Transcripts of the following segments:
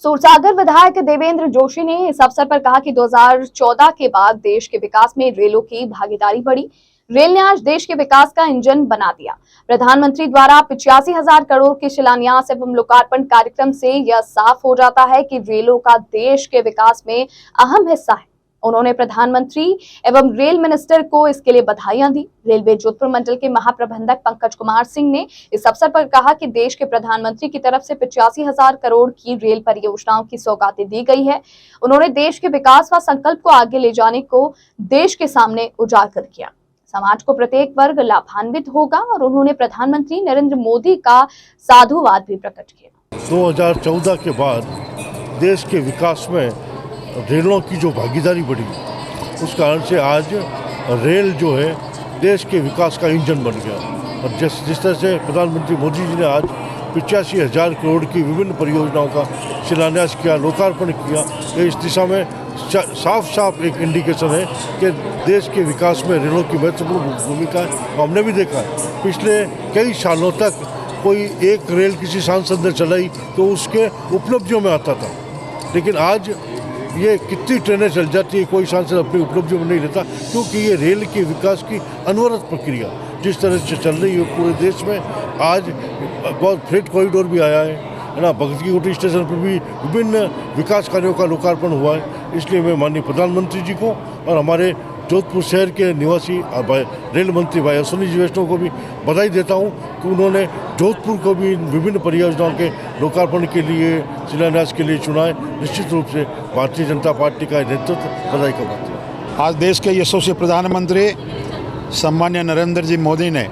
सूरसागर विधायक देवेंद्र जोशी ने इस अवसर पर कहा कि 2014 के बाद देश के विकास में रेलों की भागीदारी बढ़ी। रेल ने आज देश के विकास का इंजन बना दिया। प्रधानमंत्री द्वारा 85,000 करोड़ के शिलान्यास एवं लोकार्पण कार्यक्रम से यह साफ हो जाता है कि रेलों का देश के विकास में अहम हिस्सा है। उन्होंने प्रधानमंत्री एवं रेल मिनिस्टर को इसके लिए बधाइयां दी। रेलवे जोधपुर मंडल के महाप्रबंधक पंकज कुमार सिंह ने इस अवसर पर कहा कि देश के प्रधानमंत्री की तरफ से 85,000 करोड़ की रेल परियोजनाओं की सौगातें दी गई है। उन्होंने देश के विकास व संकल्प को आगे ले जाने को देश के सामने उजागर किया। समाज को प्रत्येक वर्ग लाभान्वित होगा और उन्होंने प्रधानमंत्री नरेंद्र मोदी का साधुवाद भी प्रकट किया। 2014 के बाद देश के विकास में रेलों की जो भागीदारी बढ़ी, उस कारण से आज रेल जो है देश के विकास का इंजन बन गया। और जिस तरह से प्रधानमंत्री मोदी जी ने आज 85,000 करोड़ की विभिन्न परियोजनाओं का शिलान्यास किया, लोकार्पण किया, तो इस दिशा में साफ एक इंडिकेशन है कि देश के विकास में रेलों की महत्वपूर्ण भूमिका है। हमने भी देखा है पिछले कई सालों तक कोई एक रेल किसी सांसद ने चलाई तो उसके उपलब्धियों में आता था, लेकिन आज ये कितनी ट्रेनें चल जाती है, कोई सांसद अपनी उपलब्धियों में नहीं लेता, क्योंकि ये रेल के विकास की अनवरत प्रक्रिया जिस तरह से चल रही है पूरे देश में। आज बहुत फ्रेट कॉरिडोर भी आया है ना, भगत की कोठी स्टेशन पर भी विभिन्न विकास कार्यों का लोकार्पण हुआ है। इसलिए मैं माननीय प्रधानमंत्री जी को और हमारे जोधपुर शहर के निवासी रेल मंत्री भाई अश्विनी वैष्णव को भी बधाई देता हूं कि उन्होंने जोधपुर को भी विभिन्न परियोजनाओं के लोकार्पण के लिए, शिलान्यास के लिए चुना है। निश्चित रूप से भारतीय जनता पार्टी का नेतृत्व बधाई का बात है। आज देश के यशस्वी प्रधानमंत्री सम्मान्य नरेंद्र जी मोदी ने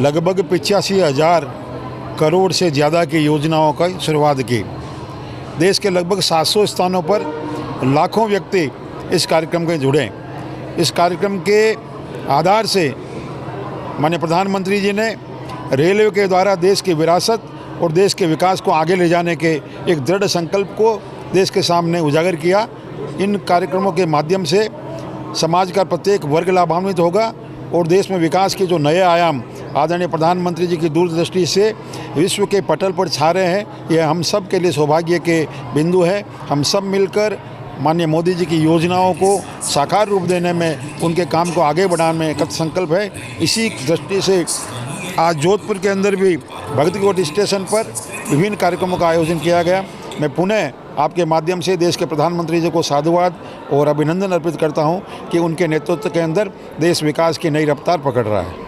लगभग 85,000 करोड़ से ज़्यादा की योजनाओं का शुरुआत की। देश के लगभग 700 स्थानों पर लाखों व्यक्ति इस कार्यक्रम के जुड़े। इस कार्यक्रम के आधार से माननीय प्रधानमंत्री जी ने रेलवे के द्वारा देश की विरासत और देश के विकास को आगे ले जाने के एक दृढ़ संकल्प को देश के सामने उजागर किया। इन कार्यक्रमों के माध्यम से समाज का प्रत्येक वर्ग लाभान्वित होगा और देश में विकास के जो नए आयाम आदरणीय प्रधानमंत्री जी की दूरदृष्टि से विश्व के पटल पर छा रहे हैं, यह हम सब के लिए सौभाग्य के बिंदु है। हम सब मिलकर माननीय मोदी जी की योजनाओं को साकार रूप देने में, उनके काम को आगे बढ़ाने में कृत संकल्प है। इसी दृष्टि से आज जोधपुर के अंदर भी भगत की कोठी स्टेशन पर विभिन्न कार्यक्रमों का आयोजन किया गया। मैं पुनः आपके माध्यम से देश के प्रधानमंत्री जी को साधुवाद और अभिनंदन अर्पित करता हूं कि उनके नेतृत्व के अंदर देश विकास की नई रफ्तार पकड़ रहा है।